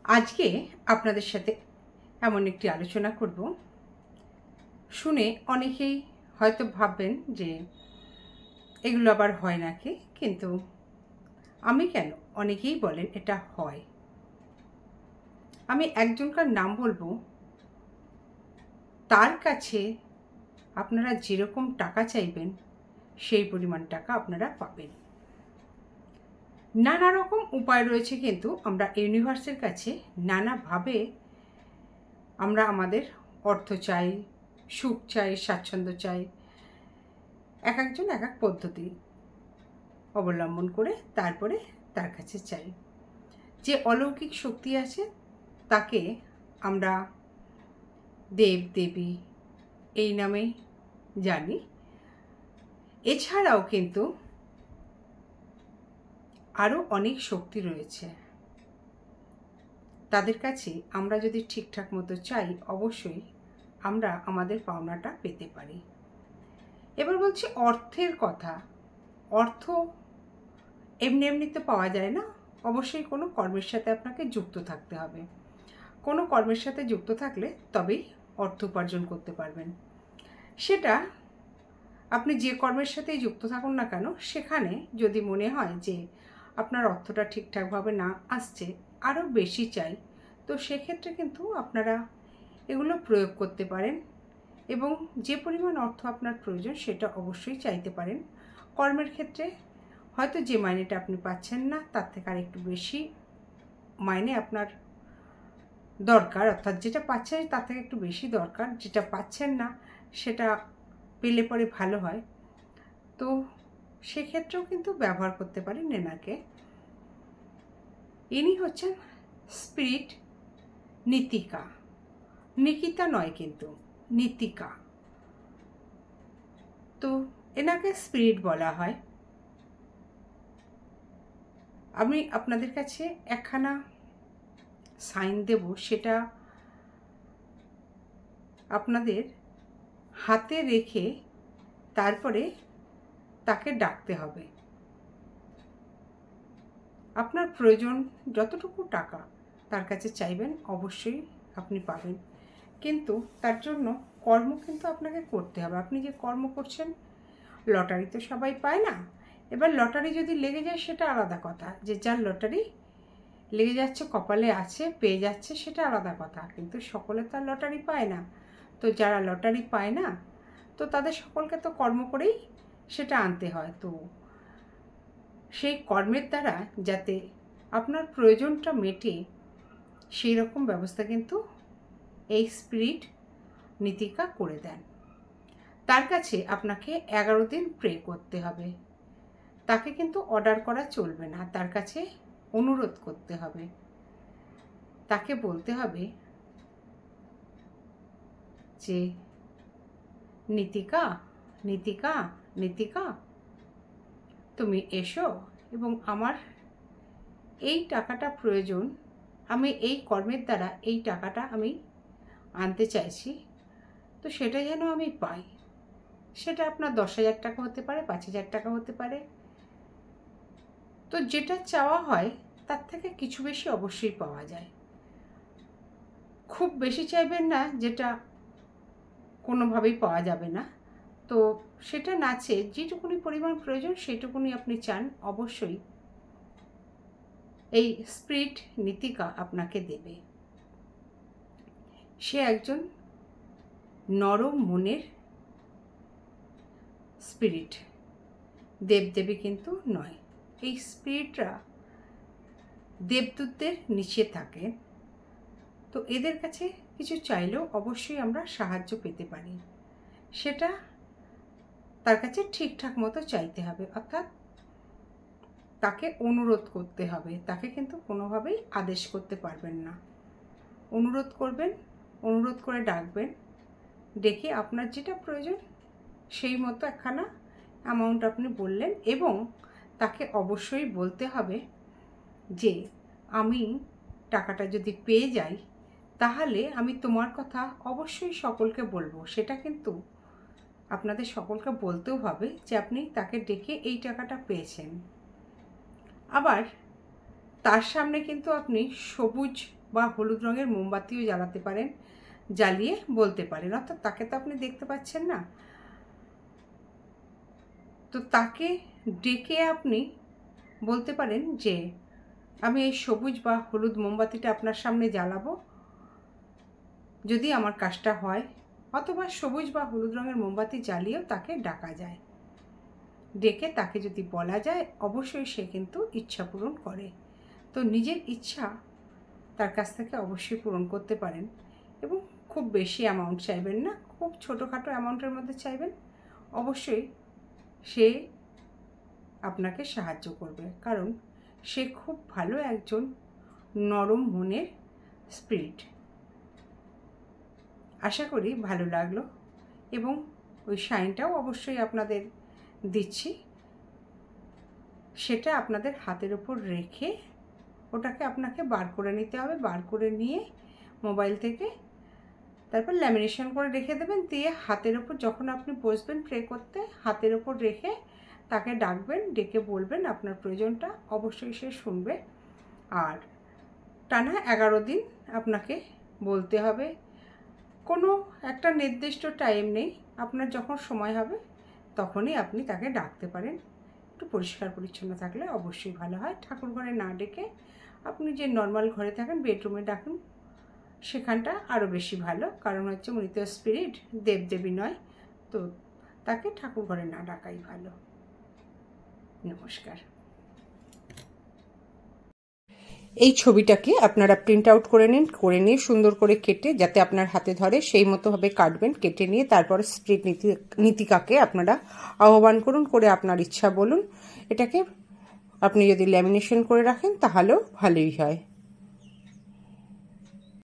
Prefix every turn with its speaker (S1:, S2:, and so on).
S1: আজকে আপনাদের সাথে এমন একটি আলোচনা করব, শুনে অনেকেই হয়তো ভাববেন যে এগুলো আবার হয় নাকি, কিন্তু আমি কেন, অনেকেই বলেন এটা হয়। আমি একজনকার নাম বলবো, তার কাছে আপনারা যেরকম টাকা চাইবেন সেই পরিমাণ টাকা আপনারা পাবেন। নানা রকম উপায় রয়েছে, কিন্তু আমরা ইউনিভার্সের কাছে নানাভাবে আমরা আমাদের অর্থ চাই, সুখ চাই, স্বাচ্ছন্দ্য চাই। এক একজন এক এক পদ্ধতি অবলম্বন করে তারপরে তার কাছে চাই। যে অলৌকিক শক্তি আছে তাকে আমরা দেব দেবী এই নামে জানি। এছাড়াও কিন্তু আরও অনেক শক্তি রয়েছে, তাদের কাছে আমরা যদি ঠিকঠাক মতো চাই অবশ্যই আমরা আমাদের পাওনাটা পেতে পারি। এবার বলছি অর্থের কথা। অর্থ এমনি এমনিতে পাওয়া যায় না, অবশ্যই কোনো কর্মের সাথে আপনাকে যুক্ত থাকতে হবে। কোনো কর্মের সাথে যুক্ত থাকলে তবেই অর্থ উপার্জন করতে পারবেন। সেটা আপনি যে কর্মের সাথেই যুক্ত থাকুন না কেন, সেখানে যদি মনে হয় যে আপনার অর্থটা ঠিকঠাকভাবে না আসছে, আরও বেশি চাই, তো সেক্ষেত্রে কিন্তু আপনারা এগুলো প্রয়োগ করতে পারেন এবং যে পরিমাণ অর্থ আপনার প্রয়োজন সেটা অবশ্যই চাইতে পারেন। কর্মের ক্ষেত্রে হয়তো যে মাইনেটা আপনি পাচ্ছেন না তার থেকে আর একটু বেশি মাইনে আপনার দরকার, অর্থাৎ যেটা পাচ্ছেন তার থেকে একটু বেশি দরকার, যেটা পাচ্ছেন না সেটা পেলে পরে ভালো হয়। তো সেক্ষেত্রেও কিন্তু ব্যবহার করতে পারেন এনাকে। ইনি হচ্ছেন স্পিরিট নীতিকা, নিকিতা নয় কিন্তু নীতিকা। তো এনাকে স্পিরিট বলা হয়। আমি আপনাদের কাছে একখানা সাইন দেব, সেটা আপনাদের হাতে রেখে তারপরে তাকে ডাকতে হবে। আপনার প্রয়োজন যতটুকু টাকা তার কাছে চাইবেন অবশ্যই আপনি পাবেন, কিন্তু তার জন্য কর্ম কিন্তু আপনাকে করতে হবে। আপনি যে কর্ম করছেন, লটারি তো সবাই পায় না। এবার লটারি যদি লেগে যায় সেটা আলাদা কথা, যে যার লটারি লেগে যাচ্ছে, কপালে আছে, পেয়ে যাচ্ছে, সেটা আলাদা কথা, কিন্তু সকলে তার লটারি পায় না। তো যারা লটারি পায় না, তো তাদের সকলকে তো কর্ম করেই সেটা আনতে হয়। তো সেই কর্মের দ্বারা যাতে আপনার প্রয়োজনটা মেটে, সেই রকম ব্যবস্থা কিন্তু এই স্পিরিট নীতিকা করে দেন। তার কাছে আপনাকে 11 দিন প্রে করতে হবে। তাকে কিন্তু অর্ডার করা চলবে না, তার কাছে অনুরোধ করতে হবে। তাকে বলতে হবে যে নীতিকা নীতিকা নীতিকা, তুমি এসো এবং আমার এই টাকাটা প্রয়োজন, আমি এই কর্মের দ্বারা এই টাকাটা আমি আনতে চাইছি, তো সেটা যেন আমি পাই। সেটা আপনার 10,000 টাকা হতে পারে, 5,000 টাকা হতে পারে। তো যেটা চাওয়া হয় তার থেকে কিছু বেশি অবশ্যই পাওয়া যায়। খুব বেশি চাইবেন না, যেটা কোনোভাবেই পাওয়া যাবে না। তো সেটা না চেয়ে যেটুকুনি পরিমাণ প্রয়োজন সেটুকুনি আপনি চান, অবশ্যই এই স্পিরিট নীতিকা আপনাকে দেবে। সে একজন নরম মনের স্পিরিট, দেবদেবী কিন্তু নয়। এই স্পিরিটরা দেবদূতদের নিচে থাকে, তো এদের কাছে কিছু চাইলেও অবশ্যই আমরা সাহায্য পেতে পারি। সেটা তার কাছে ঠিকঠাক মতো চাইতে হবে, অর্থাৎ তাকে অনুরোধ করতে হবে। তাকে কিন্তু কোনোভাবেই আদেশ করতে পারবেন না। অনুরোধ করবেন, অনুরোধ করে ডাকবেন, ডেকে আপনার যেটা প্রয়োজন সেই মতো একখানা অ্যামাউন্ট আপনি বললেন, এবং তাকে অবশ্যই বলতে হবে যে আমি টাকাটা যদি পেয়ে যাই তাহলে আমি তোমার কথা অবশ্যই সকলকে বলবো। সেটা কিন্তু আপনাদের সকলকে বলতেও হবে যে আপনি তাকে ডেকে এই টাকাটা পেয়েছেন। আবার তার সামনে কিন্তু আপনি সবুজ বা হলুদ রঙের মোমবাতিও জ্বালাতে পারেন, জ্বালিয়ে বলতে পারেন। অর্থাৎ তাকে তো আপনি দেখতে পাচ্ছেন না, তো তাকে ডেকে আপনি বলতে পারেন যে আমি এই সবুজ বা হলুদ মোমবাতিটা আপনার সামনে জ্বালাবো, যদি আমার কাজটা হয়। অথবা সবুজ বা হলুদ রঙের মোমবাতি জ্বালিয়েও তাকে ডাকা যায়। ডেকে তাকে যদি বলা যায়, অবশ্যই সে কিন্তু ইচ্ছা পূরণ করে। তো নিজের ইচ্ছা তার কাছ থেকে অবশ্যই পূরণ করতে পারেন, এবং খুব বেশি অ্যামাউন্ট চাইবেন না, খুব ছোটোখাটো অ্যামাউন্টের মধ্যে চাইবেন। অবশ্যই সে আপনাকে সাহায্য করবে, কারণ সে খুব ভালো একজন নরম মনের স্পিরিট। আশা করি ভালো লাগলো, এবং ওই সাইনটাও অবশ্যই আপনাদের দিচ্ছি। সেটা আপনাদের হাতের ওপর রেখে ওটাকে আপনাকে বার করে নিতে হবে। বার করে নিয়ে মোবাইল থেকে তারপর ল্যামিনেশন করে রেখে দেবেন। দিয়ে হাতের ওপর যখন আপনি বসবেন প্রে করতে, হাতের ওপর রেখে তাকে ডাকবেন, ডেকে বলবেন আপনার প্রয়োজনটা। অবশ্যই সে শুনবে। আর টানা 11 দিন আপনাকে বলতে হবে। কোনো একটা নির্দিষ্ট টাইম নেই, আপনার যখন সময় হবে তখনই আপনি তাকে ডাকতে পারেন। একটু পরিষ্কার পরিচ্ছন্ন থাকলে অবশ্যই ভালো হয়। ঠাকুর ঘরে না ডেকে আপনি যে নর্মাল ঘরে থাকেন, বেডরুমে ডাকুন, সেখানটা আরও বেশি ভালো। কারণ হচ্ছে উনি তো স্পিরিট, দেবদেবী নয়, তো তাকে ঠাকুর ঘরে না ডাকাই ভালো। নমস্কার। এই ছবিটাকে আপনারা প্রিন্ট আউট করে নিন, করে নিয়ে সুন্দর করে কেটে, যাতে আপনার হাতে ধরে সেই মতোভাবে কাটবেন। কেটে নিয়ে তারপর স্পিরিট নীতিকাকে আপনারা আহ্বান করুন, করে আপনার ইচ্ছা বলুন। এটাকে আপনি যদি ল্যামিনেশন করে রাখেন তাহলেও ভালোই হয়।